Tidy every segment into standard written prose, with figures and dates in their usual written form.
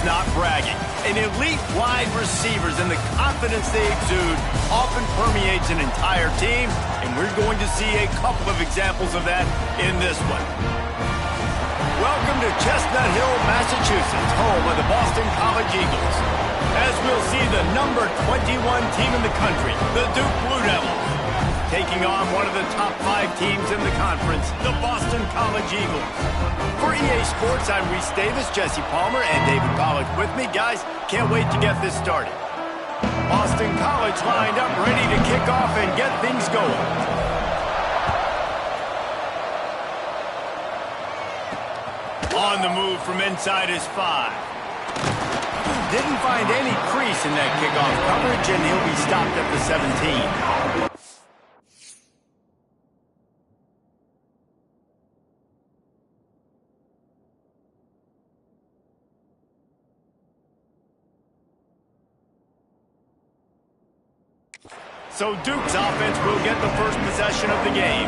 not bragging. An elite wide receivers and the confidence they exude often permeates an entire team, and we're going to see a couple of examples of that in this one. Welcome to Chestnut Hill, Massachusetts, home of the Boston College Eagles. As we'll see the number 21 team in the country, the Duke Blue Devils, taking on one of the top 5 teams in the conference, the Boston College Eagles. For EA Sports, I'm Reese Davis, Jesse Palmer, and David Pollack with me. Guys, can't wait to get this started. Boston College lined up, ready to kick off and get things going. On the move from inside his 5. Didn't find any crease in that kickoff coverage, and he'll be stopped at the 17. So Duke's offense will get the first possession of the game.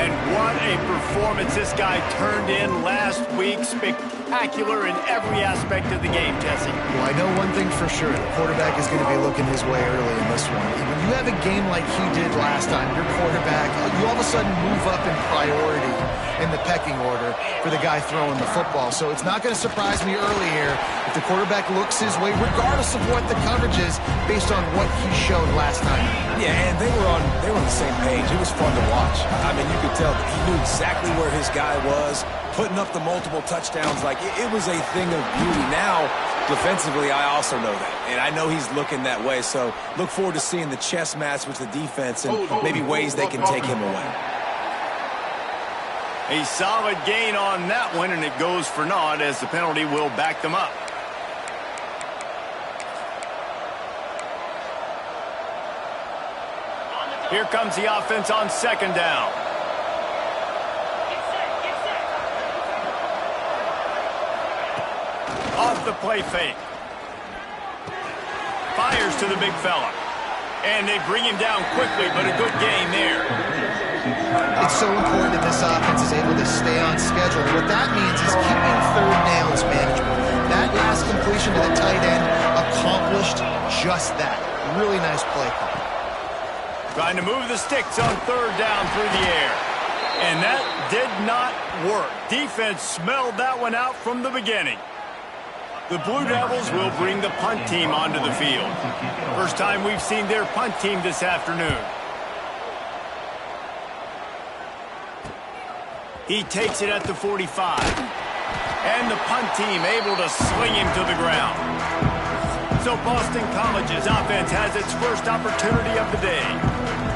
And what a performance this guy turned in last week. Spectacular in every aspect of the game, Jesse. Well, I know one thing for sure. The quarterback is going to be looking his way early in this one. When you have a game like he did last time, your quarterback, you all of a sudden move up in priority in the pecking order for the guy throwing the football. So it's not going to surprise me early here if the quarterback looks his way, regardless of what the coverage is, based on what he showed last time. Yeah, and they were on the same page. It was fun to watch. I mean, you could tell that he knew exactly where his guy was, putting up the multiple touchdowns. Like, it was a thing of beauty. Now, defensively, I also know that. And I know he's looking that way. So look forward to seeing the chess match with the defense and maybe ways they can take him away. A solid gain on that one, and it goes for naught as the penalty will back them up. Here comes the offense on second down. Off the play fake. Fires to the big fella. And they bring him down quickly, but a good gain there. It's so important that this offense is able to stay on schedule. What that means is keeping third downs manageable. That last completion to the tight end accomplished just that. Really nice play call. Trying to move the sticks on third down through the air. And that did not work. Defense smelled that one out from the beginning. The Blue Devils will bring the punt team onto the field. First time we've seen their punt team this afternoon. He takes it at the 45. And the punt team able to sling him to the ground. So Boston College's offense has its first opportunity of the day.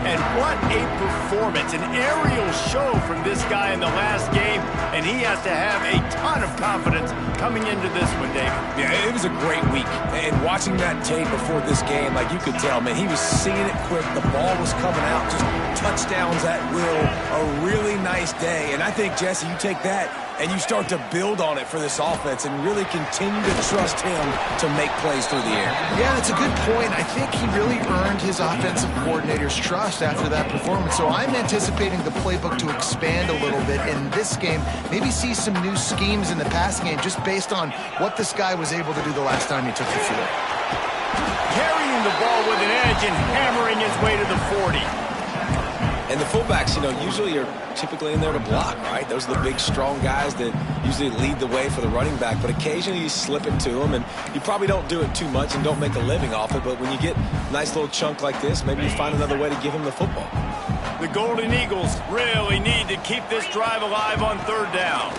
And what a performance, an aerial show from this guy in the last game, and he has to have a ton of confidence coming into this one, David. Yeah, it was a great week. And watching that tape before this game, like you could tell, man, he was seeing it quick. The ball was coming out, just touchdowns at will. A really nice day. And I think, Jesse, you take that and you start to build on it for this offense and really continue to trust him to make plays through the air. Yeah, that's a good point. I think he really earned his offensive coordinator's trust after that performance. So I'm anticipating the playbook to expand a little bit in this game. Maybe see some new schemes in the passing game just based on what this guy was able to do the last time he took the field. Carrying the ball with an edge and hammering his way to the 40. And the fullbacks, usually are typically in there to block, right? Those are the big, strong guys that usually lead the way for the running back. But occasionally you slip it to them, and you probably don't do it too much and don't make a living off it. But when you get a nice little chunk like this, maybe you find another way to give him the football. The Golden Eagles really need to keep this drive alive on third down.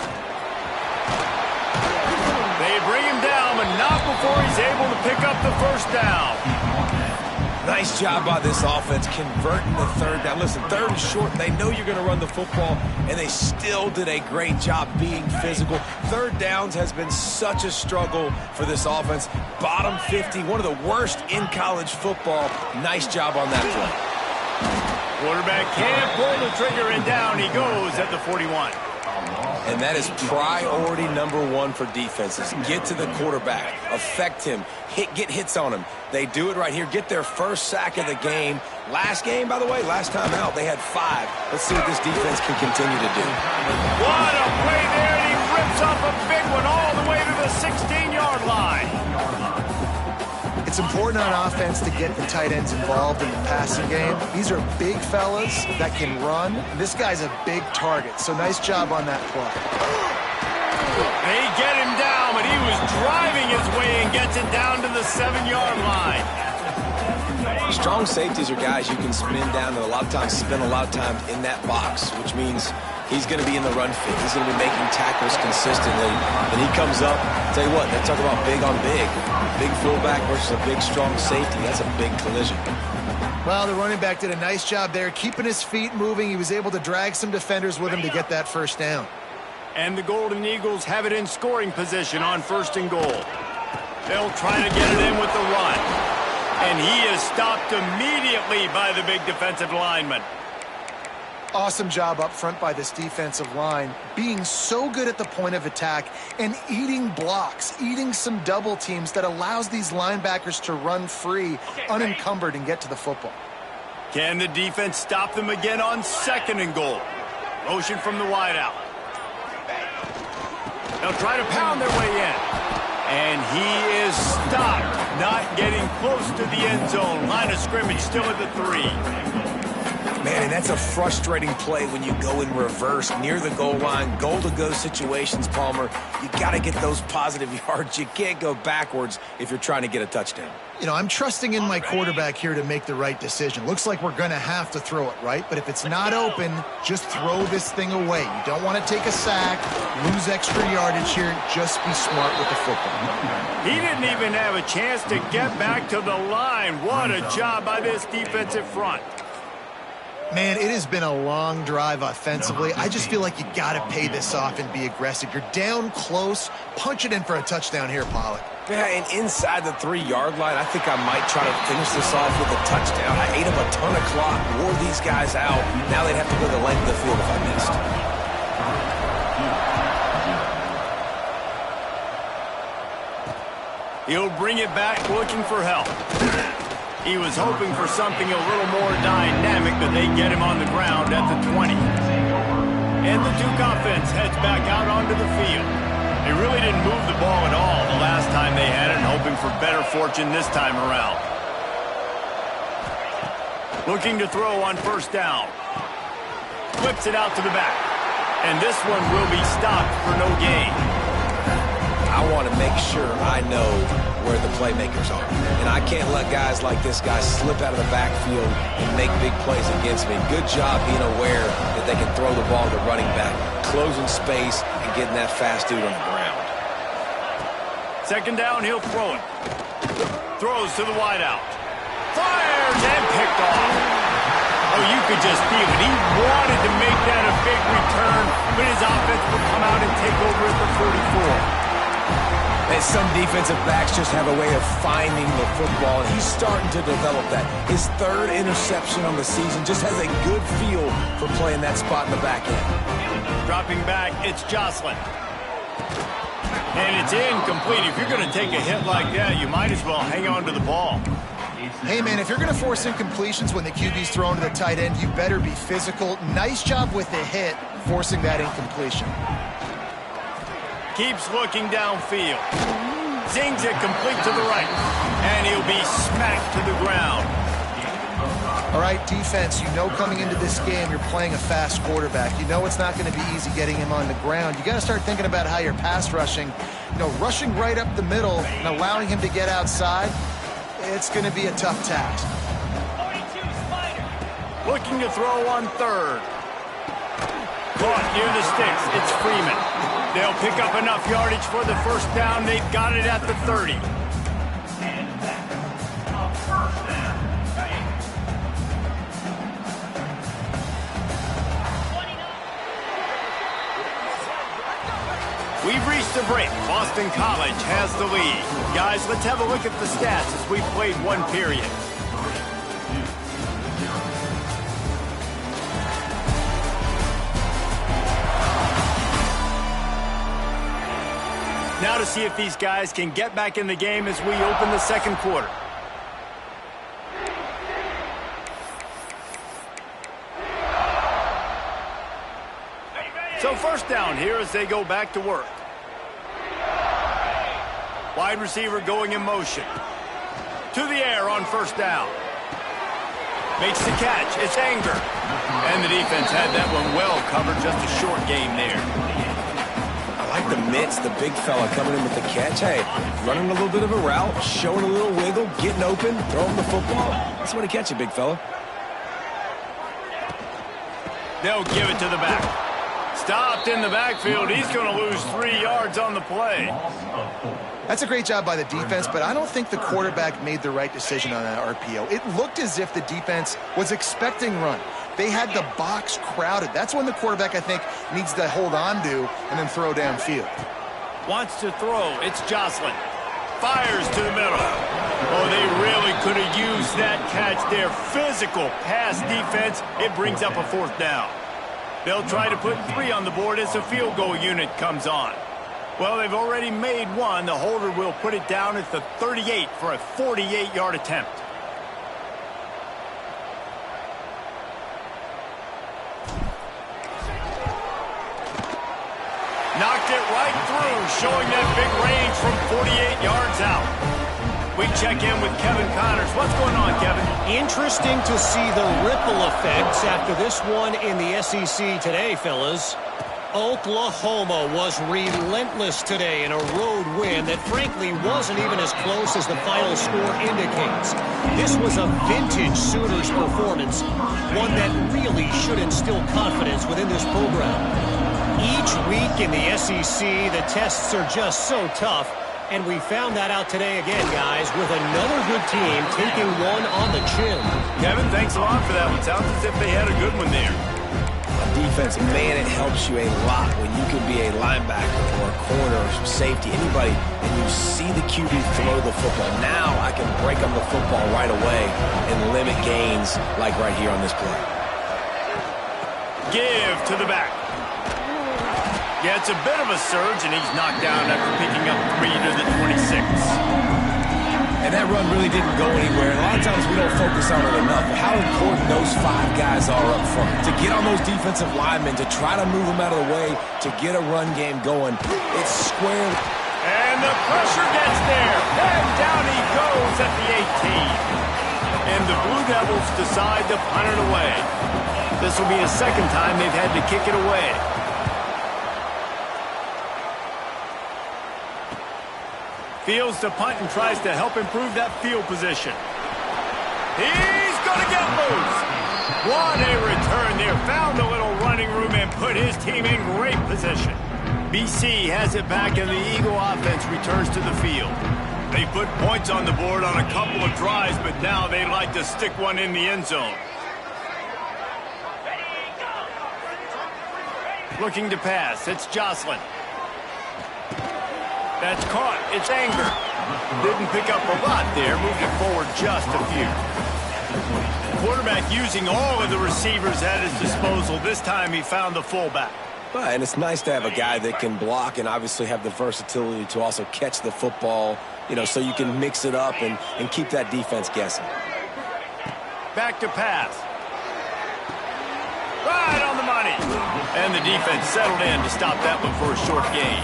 They bring him down, but not before he's able to pick up the first down. Nice job by this offense converting the third down. Listen, third and short. They know you're going to run the football, and they still did a great job being physical. Third downs has been such a struggle for this offense. Bottom 50, one of the worst in college football. Nice job on that play. Quarterback can't pull the trigger, and down he goes at the 41. And that is priority number one for defenses. Get to the quarterback, affect him, get hits on him. They do it right here, get their first sack of the game. Last game, by the way, last time out, they had 5. Let's see what this defense can continue to do. What a play there, and he rips off a big one all the way to the 16-yard line. It's important on offense to get the tight ends involved in the passing game. These are big fellas that can run. This guy's a big target, so nice job on that play. They get him down, but he was driving his way and gets it down to the 7-yard line. Strong safeties are guys you can spin down and a lot of times spend a lot of time in that box, which means he's going to be in the run fit. He's going to be making tackles consistently. And he comes up, tell you what, they talk about big on big. Big fullback versus a big, strong safety. That's a big collision. Well, the running back did a nice job there, keeping his feet moving. He was able to drag some defenders with him to get that first down. And the Golden Eagles have it in scoring position on 1st and goal. They'll try to get it in with the run. And he is stopped immediately by the big defensive lineman. Awesome job up front by this defensive line, being so good at the point of attack and eating blocks, eating some double teams that allows these linebackers to run free, unencumbered, and get to the football. Can the defense stop them again on 2nd and goal? Motion from the wideout. They'll try to pound their way in. And he is stopped, not getting close to the end zone. Line of scrimmage still at the 3. Man, and that's a frustrating play when you go in reverse near the goal line. Goal-to-go situations, Palmer. You got to get those positive yards. You can't go backwards if you're trying to get a touchdown. You know, I'm trusting in my quarterback here to make the right decision. Looks like we're going to have to throw it, right? But if it's not open, just throw this thing away. You don't want to take a sack, lose extra yardage here. Just be smart with the football. He didn't even have a chance to get back to the line. What a job by this defensive front. Man, it has been a long drive offensively. I just feel like you got to pay this off and be aggressive. You're down close. Punch it in for a touchdown here, Pollack. Yeah, and inside the 3-yard line, I think I might try to finish this off with a touchdown. I ate up a ton of clock, wore these guys out. Now they'd have to go the length of the field if I missed. He'll bring it back looking for help. He was hoping for something a little more dynamic, but they get him on the ground at the 20. And the Duke offense heads back out onto the field. They really didn't move the ball at all the last time they had it, hoping for better fortune this time around. Looking to throw on 1st down. Whips it out to the back. And this one will be stopped for no gain. I want to make sure I know where the playmakers are. And I can't let guys like this guy slip out of the backfield and make big plays against me. Good job being aware that they can throw the ball to the running back, closing space, and getting that fast dude on the ground. 2nd down, he'll throw it. Throws to the wideout. Fires and picked off. Oh, you could just feel it. He wanted to make that a big return, but his offense will come out and take over at the 44. And some defensive backs just have a way of finding the football, and he's starting to develop that. His 3rd interception on the season just has a good feel for playing that spot in the back end. Dropping back, it's Jocelyn. And it's incomplete. If you're going to take a hit like that, you might as well hang on to the ball. Hey, man, if you're going to force incompletions when the QB's thrown to the tight end, you better be physical. Nice job with the hit, forcing that incompletion. Keeps looking downfield. Zings it complete to the right. And he'll be smacked to the ground. All right, defense, you know coming into this game you're playing a fast quarterback. You know it's not going to be easy getting him on the ground. You got to start thinking about how you're pass rushing. You know, rushing right up the middle and allowing him to get outside, it's going to be a tough task. Looking to throw on 3rd. Caught near the sticks. It's Freeman. They'll pick up enough yardage for the 1st down. They've got it at the 30. We've reached a break. Boston College has the lead. Guys, let's have a look at the stats as we've played 1 period. Now to see if these guys can get back in the game as we open the 2nd quarter. So 1st down here as they go back to work. Wide receiver going in motion. to the air on first down. Makes the catch. It's Anger. And the defense had that one well covered. Just a short game there. I like the mitts, the big fella coming in with the catch. Hey, running a little bit of a route, showing a little wiggle, getting open, throwing the football. That's when to catch it, big fella. They'll give it to the back. Stopped in the backfield. He's going to lose 3 yards on the play. That's a great job by the defense, but I don't think the quarterback made the right decision on that RPO. It looked as if the defense was expecting run. They had the box crowded. That's when the quarterback, I think, needs to hold on to and then throw downfield. Wants to throw. It's Jocelyn. Fires to the middle. Oh, they really could have used that catch there. Physical pass defense. It brings up a fourth down. They'll try to put 3 on the board as the field goal unit comes on. Well, they've already made one. The holder will put it down at the 38 for a 48-yard attempt. Knocked it right through, showing that big range from 48 yards out. We check in with Kevin Connors. What's going on, Kevin? Interesting to see the ripple effects after this one in the SEC today, fellas. Oklahoma was relentless today in a road win that frankly wasn't even as close as the final score indicates. This was a vintage Sooners performance, one that really should instill confidence within this program. Each week in the SEC, the tests are just so tough, and we found that out today again, guys, with another good team taking one on the chin. Kevin, thanks a lot for that one. Sounds as if they had a good one there. Defense, man, it helps you a lot when you can be a linebacker or a corner or safety, anybody, and you see the QB throw the football. Now I can break up the football right away and limit gains like right here on this play. Give to the back. Yeah, it's a bit of a surge, and he's knocked down after picking up 3 to the 26. And that run really didn't go anywhere. And a lot of times we don't focus on it enough. But how important those 5 guys are up front. To get on those defensive linemen, to try to move them out of the way, to get a run game going. It's square. And the pressure gets there. And down he goes at the 18. And the Blue Devils decide to punt it away. This will be the second time they've had to kick it away. Fields to punt and tries to help improve that field position. He's going to get loose. What a return there. Found a little running room and put his team in great position. BC has it back and the Eagle offense returns to the field. They put points on the board on a couple of drives, but now they'd like to stick one in the end zone. Looking to pass. It's Jocelyn. That's caught. It's Anger. Didn't pick up a lot there. Moved it forward just a few. Quarterback using all of the receivers at his disposal. This time he found the fullback. And it's nice to have a guy that can block and obviously have the versatility to also catch the football, you know, so you can mix it up and keep that defense guessing. Back to pass. Right on the money. And the defense settled in to stop that one for a short gain.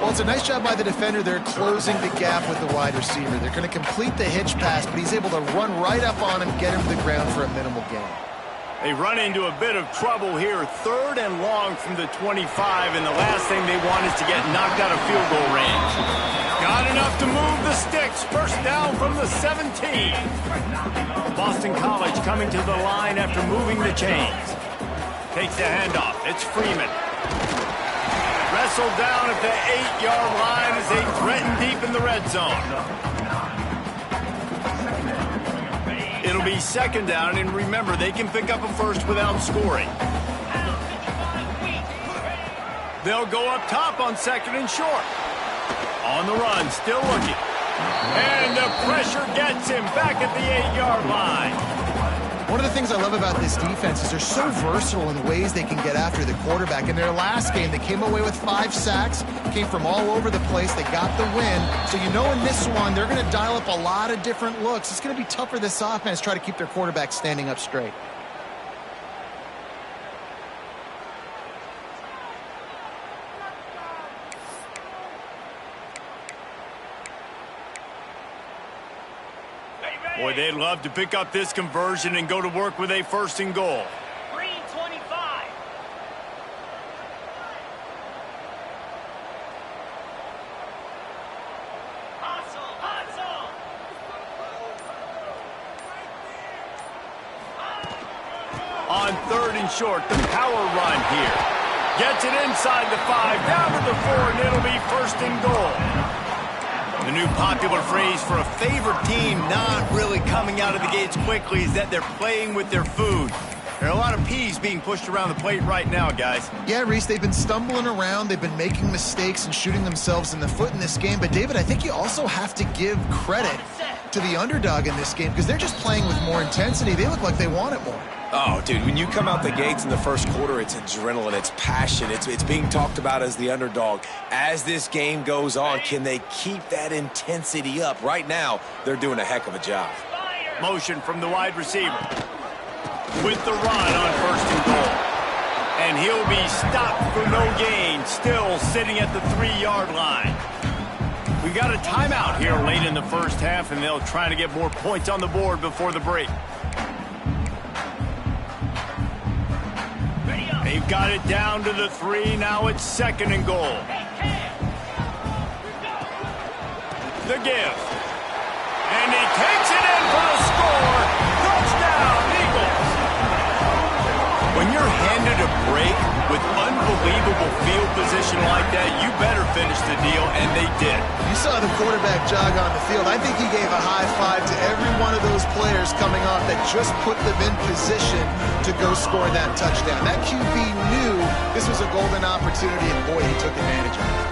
Well, it's a nice job by the defender. They're closing the gap with the wide receiver. They're going to complete the hitch pass, but he's able to run right up on him, get him to the ground for a minimal gain. They run into a bit of trouble here. 3rd and long from the 25, and the last thing they want is to get knocked out of field goal range. Got enough to move the sticks. First down from the 17. Boston College coming to the line after moving the chains. Takes the handoff. It's Freeman. Wrestled down at the 8-yard line as they threaten deep in the red zone. It'll be 2nd down, and remember, they can pick up a first without scoring. They'll go up top on 2nd and short. On the run, still looking. And the pressure gets him back at the 8-yard line. One of the things I love about this defense is they're so versatile in the ways they can get after the quarterback. In their last game, they came away with 5 sacks, came from all over the place. They got the win. So you know in this one, they're going to dial up a lot of different looks. It's going to be tough for this offense to try to keep their quarterback standing up straight. Boy, they'd love to pick up this conversion and go to work with a 1st and goal. Green 25. Hustle. On 3rd and short, the power run here. Gets it inside the 5, down to the 4, and it'll be 1st and goal. The new popular phrase for a favored team not really coming out of the gates quickly is that they're playing with their food. There are a lot of peas being pushed around the plate right now, guys. Yeah, Reese, they've been stumbling around. They've been making mistakes and shooting themselves in the foot in this game. But, David, I think you also have to give credit to the underdog in this game because they're just playing with more intensity. They look like they want it more. Oh, dude, when you come out the gates in the 1st quarter, it's adrenaline, it's passion, it's being talked about as the underdog. As this game goes on, can they keep that intensity up? Right now, they're doing a heck of a job. Motion from the wide receiver. With the run on 1st and goal. And he'll be stopped for no gain, still sitting at the 3-yard line. We got a timeout here late in the 1st half, and they'll try to get more points on the board before the break. They've got it down to the 3. Now it's 2nd and goal. The give. And he takes it in for the score. Touchdown, Eagles. When you're handed a break with unbelievable field position like that, you better finish the deal, and they did. You saw the quarterback jog on the field. I think he gave a high five to every one of those players coming off that just put them in position to go score that touchdown. That QB knew this was a golden opportunity, and boy, he took advantage of it.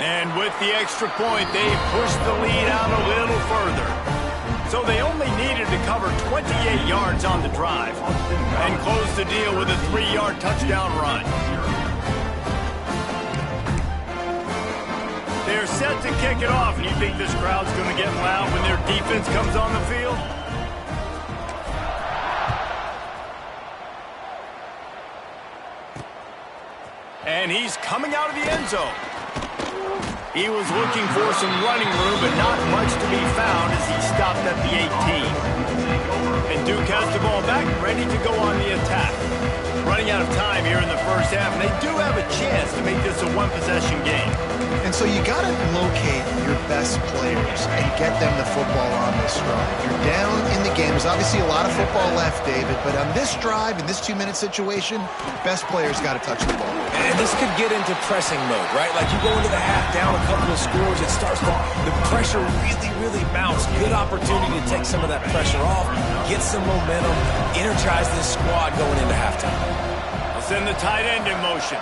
And with the extra point, they pushed the lead out a little further. So they only needed to cover 28 yards on the drive and close the deal with a 3-yard touchdown run. They're set to kick it off, and you think this crowd's going to get loud when their defense comes on the field? And he's coming out of the end zone. He was looking for some running room, but not much to be found as he stopped at the 18. And Duke has the ball back, ready to go on the attack. Running out of time here in the 1st half, and they do have a chance to make this a 1-possession game. And so you got to locate your best players and get them the football on this drive. You're down in the game. There's obviously a lot of football left, David, but on this drive, in this 2-minute situation, best players got to touch the ball. And this could get into pressing mode, right? Like you go into the half down a couple of scores, it starts to, the pressure really mounts. Good opportunity to take some of that pressure off, get some momentum, energize this squad going into halftime. They'll send the tight end in motion.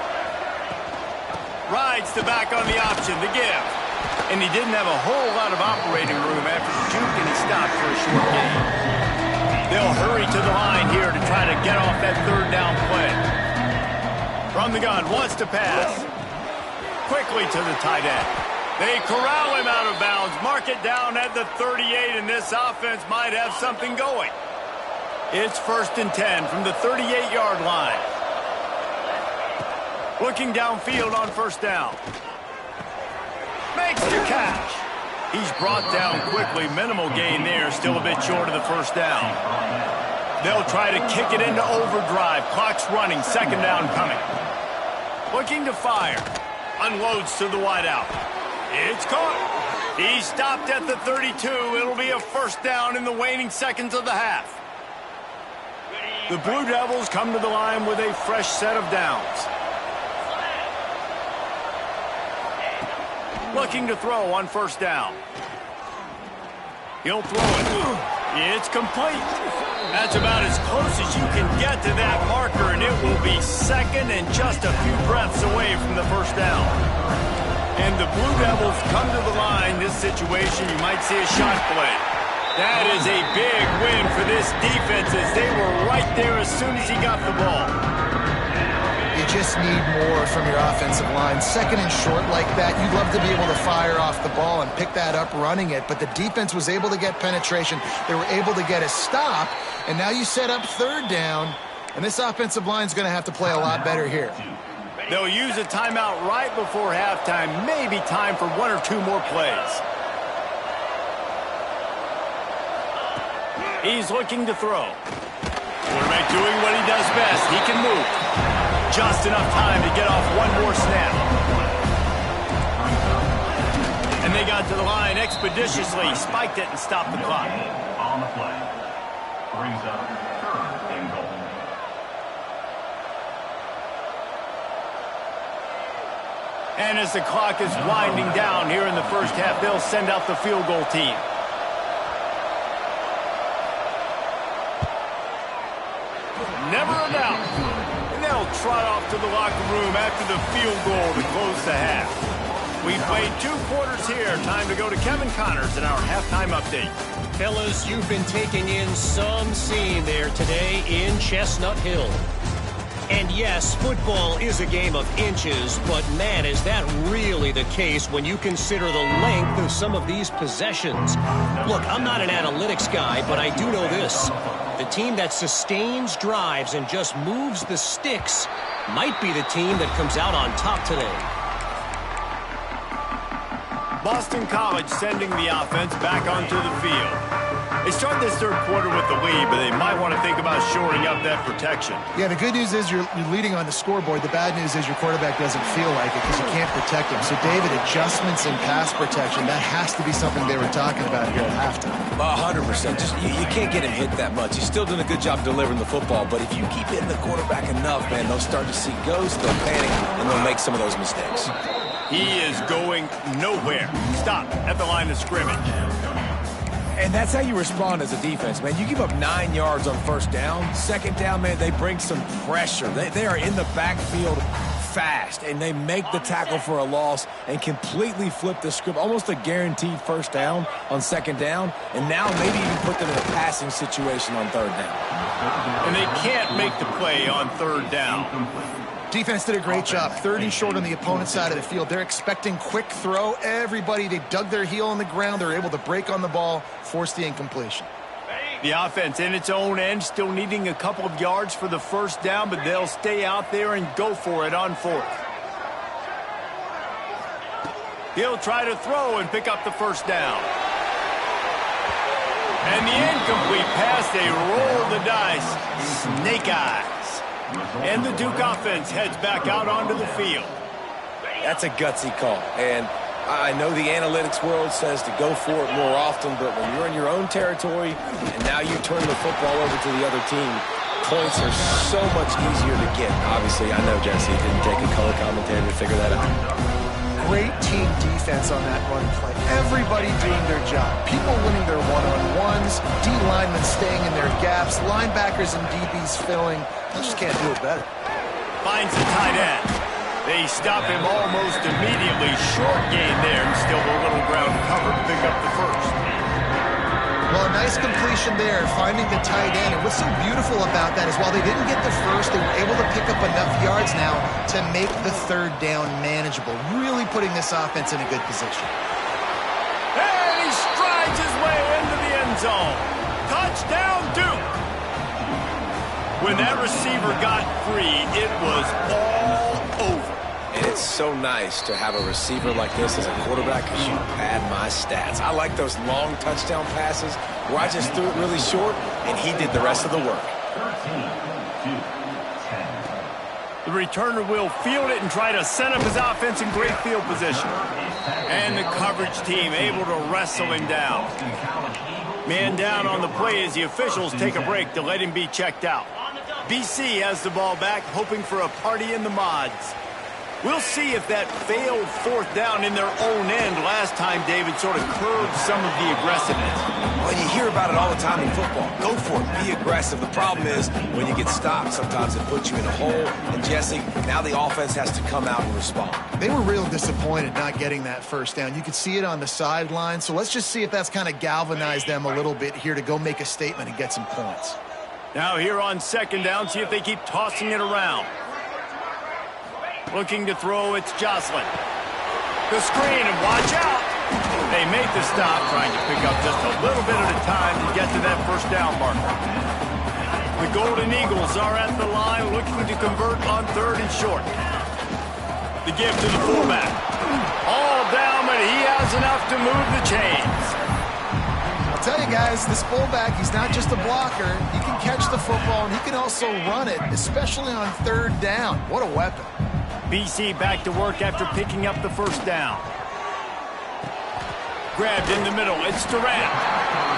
Rides the back on the option, the give. And he didn't have a whole lot of operating room after the juke, and he stopped for a short gain. They'll hurry to the line here to try to get off that 3rd down play. From the gun, wants to pass. Quickly to the tight end. They corral him out of bounds, mark it down at the 38, and this offense might have something going. It's 1st and 10 from the 38-yard line. Looking downfield on 1st down. Makes the catch. He's brought down quickly. Minimal gain there. Still a bit short of the 1st down. They'll try to kick it into overdrive. Clock's running. 2nd down coming. Looking to fire. Unloads to the wideout. It's caught. He stopped at the 32. It'll be a 1st down in the waning seconds of the half. The Blue Devils come to the line with a fresh set of downs. Looking to throw on 1st down. He'll throw it. It's complete. That's about as close as you can get to that marker, and it will be 2nd and just a few breaths away from the 1st down. And the Blue Devils come to the line. This situation, you might see a shot play. That is a big win for this defense as they were right there as soon as he got the ball. You just need more from your offensive line. 2nd and short like that, you'd love to be able to fire off the ball and pick that up running it, but the defense was able to get penetration. They were able to get a stop, and now you set up 3rd down, and this offensive line is going to have to play a lot better here. They'll use a timeout right before halftime. Maybe time for 1 or 2 more plays. He's looking to throw. Quarterback doing what he does best. He can move. Just enough time to get off one more snap. And they got to the line expeditiously. Spiked it and stopped the clock. On the play. Brings up third and goal. And as the clock is winding down here in the first half, they'll send out the field goal team. Never a doubt. And they'll trot off to the locker room after the field goal to close the half. We've played 2 quarters here. Time to go to Kevin Connors in our halftime update. Fellas, you've been taking in some scene there today in Chestnut Hill. And yes, football is a game of inches, but man, is that really the case when you consider the length of some of these possessions. Look, I'm not an analytics guy, but I do know this. The team that sustains drives and just moves the sticks might be the team that comes out on top today. Boston College sending the offense back onto the field. They start this third quarter with the lead, but they might want to think about shoring up that protection. Yeah, the good news is you're leading on the scoreboard. The bad news is your quarterback doesn't feel like it because you can't protect him. So, David, adjustments in pass protection, that has to be something they were talking about here at halftime. 100%. Just you can't get him hit that much. He's still doing a good job delivering the football, but if you keep hitting the quarterback enough, man, they'll start to see ghosts, they'll panic, and they'll make some of those mistakes. He is going nowhere. Stop at the line of scrimmage. And that's how you respond as a defense, man. You give up 9 yards on first down. Second down, man, they bring some pressure. They are in the backfield fast, and they make the tackle for a loss and completely flip the script. Almost a guaranteed first down on second down, and now maybe even put them in a passing situation on third down. And they can't make the play on third down. Defense did a great job. 3rd and short on the opponent's side of the field. They're expecting quick throw. Everybody, they dug their heel on the ground. They're able to break on the ball, force the incompletion. The offense in its own end, still needing a couple of yards for the first down, but they'll stay out there and go for it on 4th. He'll try to throw and pick up the first down. And the incomplete pass, they roll the dice. Snake eyes. And the Duke offense heads back out onto the field. That's a gutsy call. And I know the analytics world says to go for it more often, but when you're in your own territory and now you turn the football over to the other team, points are so much easier to get. Obviously, I know, Jesse, it didn't take a color commentator to figure that out. Great team defense on that run play. Everybody doing their job. People winning their one-on-ones, D linemen staying in their gaps, linebackers and DBs filling. You just can't do it better. Finds the tight end. They stop him almost immediately. Short gain there, and still a little ground cover to pick up the first. Well, a nice completion there, finding the tight end. And what's so beautiful about that is while they didn't get the first, they were able to pick up enough yards now to make the third down manageable, really putting this offense in a good position. And he strides his way into the end zone. Touchdown, Duke. When that receiver got free, it was all over. And it's so nice to have a receiver like this as a quarterback because you pad my stats. I like those long touchdown passes where I just threw it really short and he did the rest of the work. 13-10. The returner will field it and try to set up his offense in great field position. And the coverage team able to wrestle him down. Man down on the play as the officials take a break to let him be checked out. BC has the ball back, hoping for a party in the mods. We'll see if that failed fourth down in their own end last time, David, sort of curbed some of the aggressiveness. Well, you hear about it all the time in football. Go for it. Be aggressive. The problem is when you get stopped, sometimes it puts you in a hole. And, Jesse, now the offense has to come out and respond. They were real disappointed not getting that first down. You could see it on the sideline. So let's just see if that's kind of galvanized them a little bit here to go make a statement and get some points. Now here on second down, see if they keep tossing it around. Looking to throw, it's Jocelyn. The screen, and watch out. They make the stop, trying to pick up just a little bit at a time to get to that first down marker. The Golden Eagles are at the line looking to convert on 3rd and short. The give to the fullback. All down, but he has enough to move the chains. I'll tell you guys, this fullback, he's not just a blocker. He can catch the football, and he can also run it, especially on third down. What a weapon. BC back to work after picking up the first down. Grabbed in the middle. It's Durant.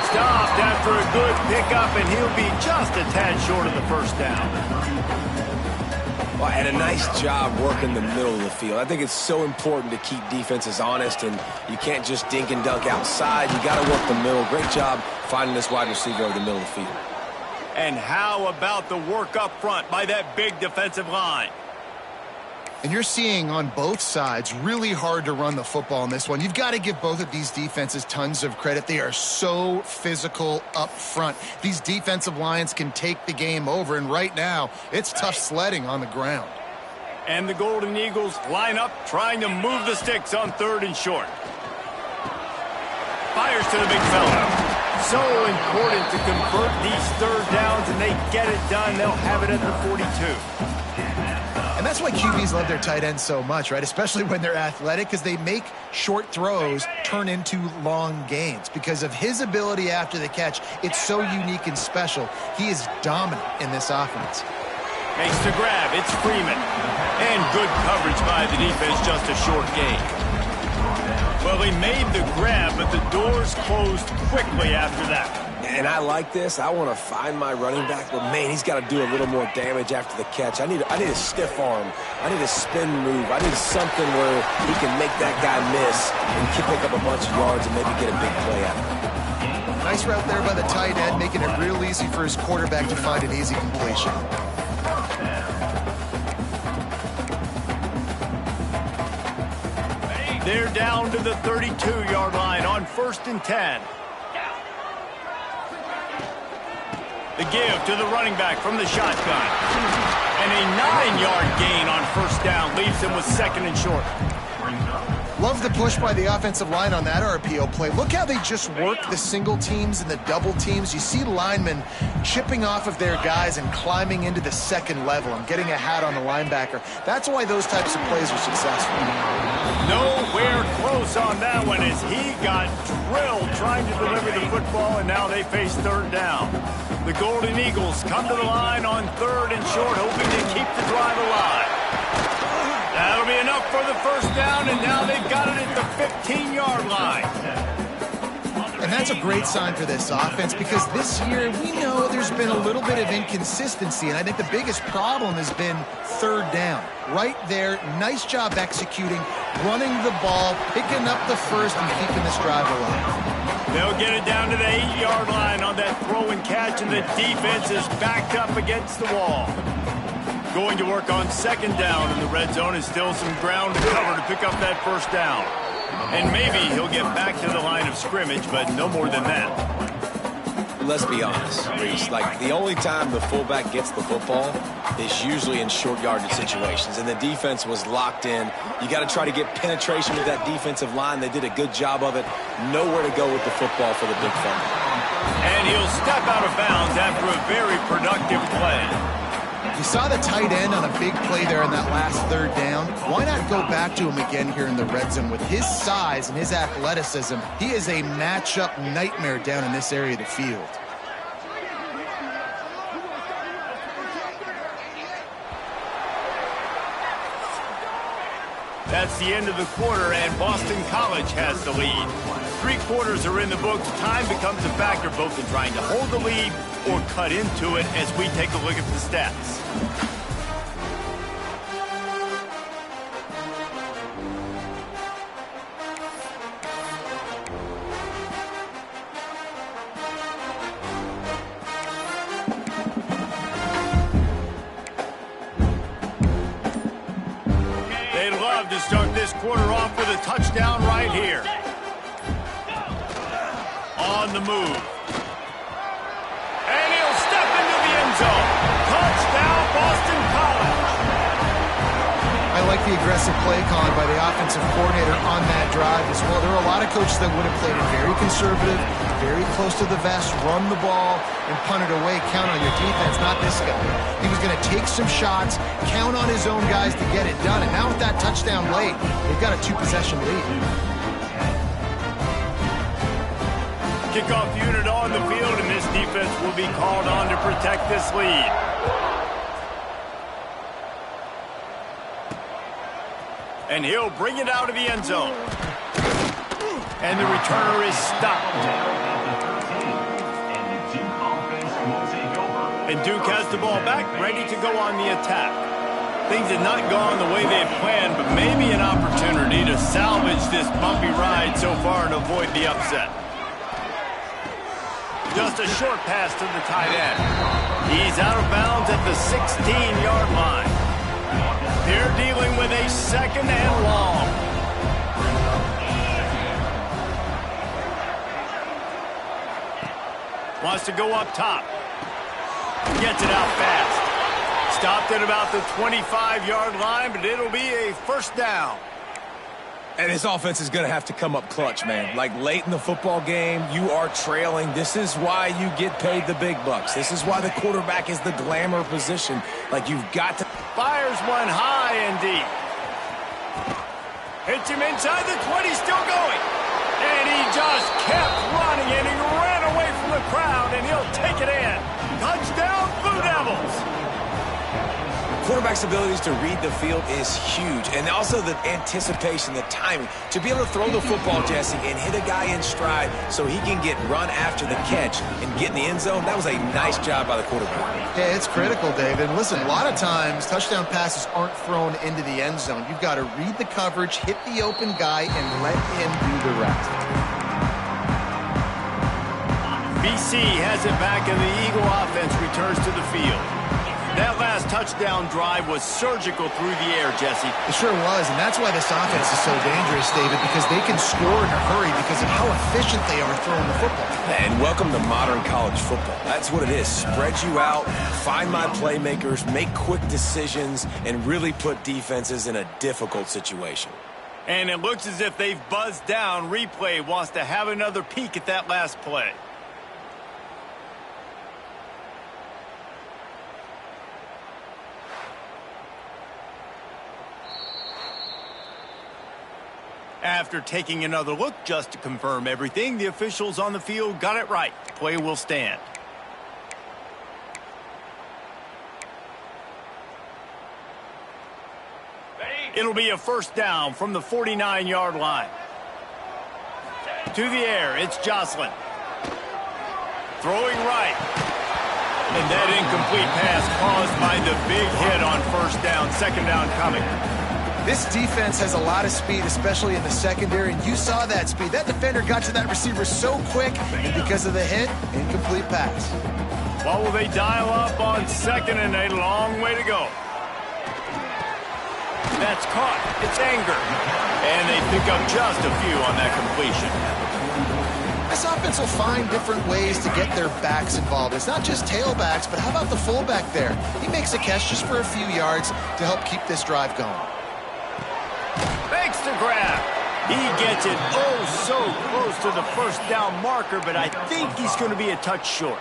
Stopped after a good pickup, and he'll be just a tad short of the first down. Well, and a nice job working the middle of the field. I think it's so important to keep defenses honest, and you can't just dink and dunk outside. You got to work the middle. Great job finding this wide receiver over the middle of the field. And how about the work up front by that big defensive line? And you're seeing on both sides really hard to run the football in this one. You've got to give both of these defenses tons of credit. They are so physical up front. These defensive lines can take the game over, and right now it's tough sledding on the ground. And the Golden Eagles line up trying to move the sticks on third and short. Fires to the big fella. So important to convert these third downs, and they get it done. They'll have it at the 42. And that's why QBs love their tight ends so much, right? Especially when they're athletic, because they make short throws turn into long gains. Because of his ability after the catch, it's so unique and special. He is dominant in this offense. Makes the grab. It's Freeman. And good coverage by the defense, just a short gain. Well, he made the grab, but the doors closed quickly after that. And I like this. I want to find my running back, but man, he's got to do a little more damage after the catch. I need a stiff arm. I need a spin move. I need something where he can make that guy miss and pick up a bunch of yards and maybe get a big play out of it. Nice route there by the tight end, making it real easy for his quarterback to find an easy completion. They're down to the 32-yard line on 1st and 10. The give to the running back from the shotgun. And a 9-yard gain on first down leaves him with 2nd and short. Love the push by the offensive line on that RPO play. Look how they just work the single teams and the double teams. You see linemen chipping off of their guys and climbing into the second level and getting a hat on the linebacker. That's why those types of plays are successful. Nowhere close on that one as he got drilled trying to deliver the football, and now they face third down. The Golden Eagles come to the line on 3rd and short, hoping to keep the drive alive. That'll be enough for the first down, and now they've got it at the 15-yard line. And that's a great sign for this offense, because this year we know there's been a little bit of inconsistency, and I think the biggest problem has been third down. Right there, nice job executing, running the ball, picking up the first, and keeping this drive alive. They'll get it down to the 8-yard line on that throw and catch, and the defense is backed up against the wall. Going to work on 2nd down in the red zone, and still some ground to cover to pick up that first down. And maybe he'll get back to the line of scrimmage, but no more than that. Let's be honest, Reese. Like, the only time the fullback gets the football is usually in short yardage situations, and the defense was locked in. You got to try to get penetration with that defensive line. They did a good job of it. Nowhere to go with the football for the big fella. And he'll step out of bounds after a very productive play. You saw the tight end on a big play there in that last third down. Why not go back to him again here in the red zone? With his size and his athleticism, he is a matchup nightmare down in this area of the field. That's the end of the quarter, and Boston College has the lead. 3 quarters are in the books. Time becomes a factor both in trying to hold the lead or cut into it as we take a look at the stats. They'd love to start this quarter off with a touchdown right here. On the move. And he'll step into the end zone. Touchdown, Boston College. I like the aggressive play calling by the offensive coordinator on that drive as well. There are a lot of coaches that would have played it very conservative, very close to the vest, run the ball, and punt it away. Count on your defense, not this guy. He was going to take some shots, count on his own guys to get it done. And now with that touchdown late, they've got a 2-possession lead. Kickoff unit on the field, and this defense will be called on to protect this lead. And he'll bring it out of the end zone. And the returner is stopped. And Duke has the ball back, ready to go on the attack. Things have not gone the way they had planned, but maybe an opportunity to salvage this bumpy ride so far and avoid the upset. Just a short pass to the tight end. He's out of bounds at the 16-yard line. They're dealing with a second and long. Wants to go up top. Gets it out fast. Stopped at about the 25-yard line, but it'll be a first down. And his offense is going to have to come up clutch, man. Like late in the football game, you are trailing. This is why you get paid the big bucks. This is why the quarterback is the glamour position. Like you've got to... Fires one high and deep. Hits him inside the 20, still going. And he just kept running, and he ran away from the crowd, and he'll take it in. Touchdown, Blue Devils. Quarterback's abilities to read the field is huge, and also the anticipation, the timing. To be able to throw the football, Jesse, and hit a guy in stride so he can get run after the catch and get in the end zone, that was a nice job by the quarterback. Yeah, it's critical, David. Listen, a lot of times touchdown passes aren't thrown into the end zone. You've got to read the coverage, hit the open guy, and let him do the rest. BC has it back, and the Eagle offense returns to the field. That last touchdown drive was surgical through the air, Jesse. It sure was, and that's why this offense is so dangerous, David, because they can score in a hurry because of how efficient they are throwing the football. And welcome to modern college football. That's what it is. Spread you out, find my playmakers, make quick decisions, and really put defenses in a difficult situation. And it looks as if they've buzzed down. Replay wants to have another peek at that last play. After taking another look just to confirm everything, the officials on the field got it right. Play will stand. It'll be a first down from the 49-yard line. To the air, it's Jocelyn. Throwing right. And that incomplete pass caused by the big hit on first down. Second down coming. This defense has a lot of speed, especially in the secondary, and you saw that speed. That defender got to that receiver so quick, and because of the hit, incomplete pass. What will they dial up on second, and a long way to go? That's caught. It's Anger. And they pick up just a few on that completion. This offense will find different ways to get their backs involved. It's not just tailbacks, but how about the fullback there? He makes a catch just for a few yards to help keep this drive going. Thanks to grab. He gets it oh so close to the first down marker, but I think he's going to be a touch short.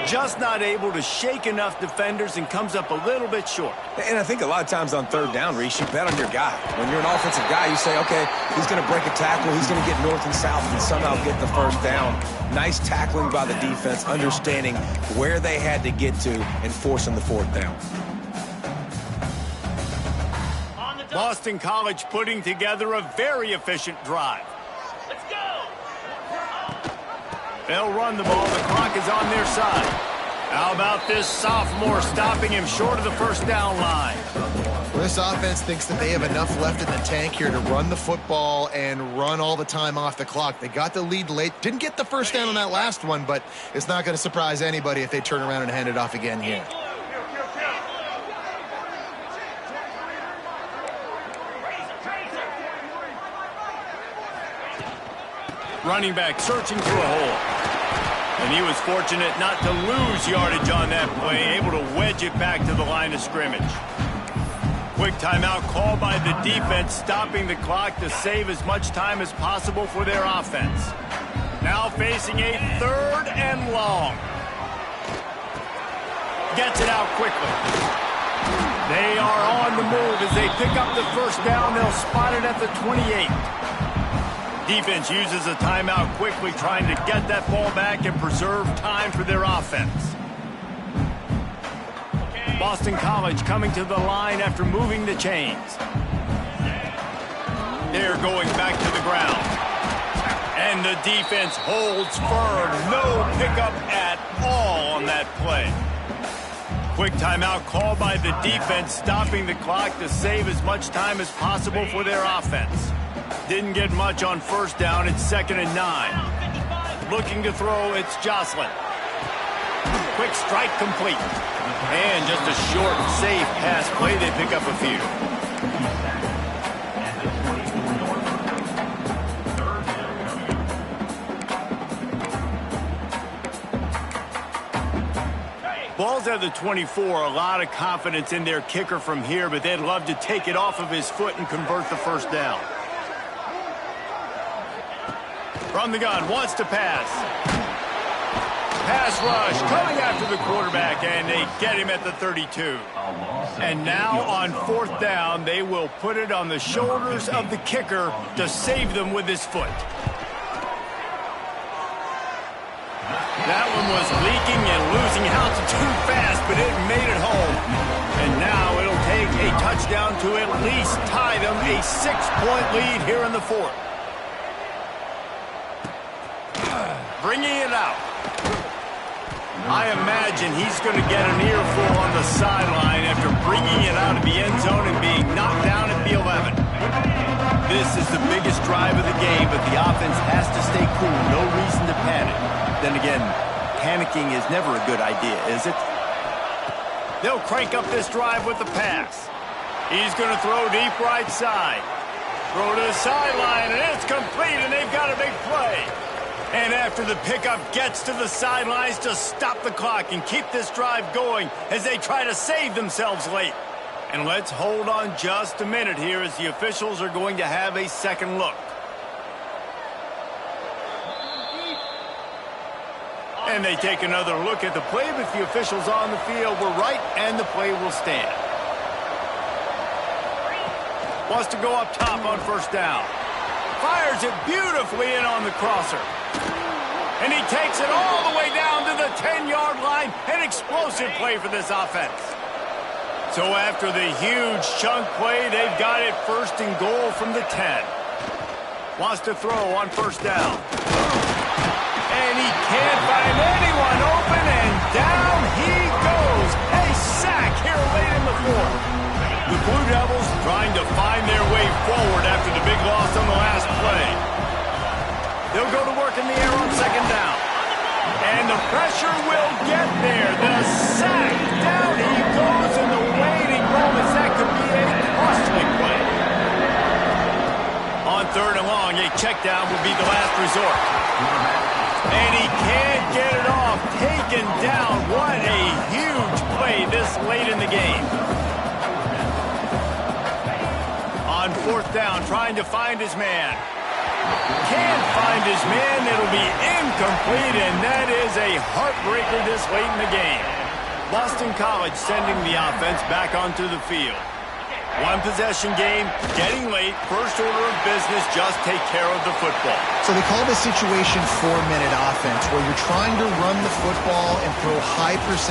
Just not able to shake enough defenders and comes up a little bit short. And I think a lot of times on third down, Reese, you bet on your guy. When you're an offensive guy, you say, okay, he's going to break a tackle, he's going to get north and south and somehow get the first down. Nice tackling by the defense, understanding where they had to get to and forcing the fourth down. Boston College putting together a very efficient drive. Let's go! They'll run the ball. The clock is on their side. How about this sophomore stopping him short of the first down line? Well, this offense thinks that they have enough left in the tank here to run the football and run all the time off the clock. They got the lead late. Didn't get the first down on that last one, but it's not going to surprise anybody if they turn around and hand it off again here. Running back searching for a hole. And he was fortunate not to lose yardage on that play, able to wedge it back to the line of scrimmage. Quick timeout called by the defense, stopping the clock to save as much time as possible for their offense. Now facing a third and long. Gets it out quickly. They are on the move as they pick up the first down. They'll spot it at the 28. Defense uses a timeout quickly, trying to get that ball back and preserve time for their offense. Boston College coming to the line after moving the chains. They're going back to the ground. And the defense holds firm. No pickup at all on that play. Quick timeout called by the defense, stopping the clock to save as much time as possible for their offense. Didn't get much on first down. It's 2nd and 9. Looking to throw, it's Jocelyn. Quick strike complete. And just a short, safe pass play. They pick up a few. Ball's at the 24. A lot of confidence in their kicker from here, but they'd love to take it off of his foot and convert the first down. From the gun, wants to pass. Pass rush, coming after the quarterback, and they get him at the 32. And now on 4th down, they will put it on the shoulders of the kicker to save them with his foot. That one was leaking and losing altitude fast, but it made it home. And now it'll take a touchdown to at least tie them a 6-point lead here in the 4th. Bringing it out. I imagine he's going to get an earful on the sideline after bringing it out of the end zone and being knocked down at the 11. This is the biggest drive of the game, but the offense has to stay cool. No reason to panic. Then again, panicking is never a good idea, is it? They'll crank up this drive with the pass. He's going to throw deep right side. Throw to the sideline, and it's complete, and they've got a big play. And after the pickup gets to the sidelines to stop the clock and keep this drive going as they try to save themselves late. And let's hold on just a minute here as the officials are going to have a second look. And they take another look at the play, but the officials on the field were right, and the play will stand. Wants to go up top on first down. Fires it beautifully in on the crosser. And he takes it all the way down to the 10-yard line. An explosive play for this offense. So after the huge chunk play, they've got it 1st and goal from the 10. Wants to throw on first down. And he can't find anyone open, and down he goes. A sack here late in the 4th. The Blue Devils trying to find their way forward after the big loss on the last play. They'll go to work in the air on 2nd down. And the pressure will get there. The sack, down he goes in the waiting moments. That could be a costly play. On 3rd and long, a check down will be the last resort. And he can't get it off. Taken down. What a huge play this late in the game. On 4th down, trying to find his man. Can't find his man. It'll be incomplete, and that is a heartbreaker this late in the game. Boston College sending the offense back onto the field. One possession game, getting late, first order of business, just take care of the football. So they call this situation 4-minute offense, where you're trying to run the football and throw high percentage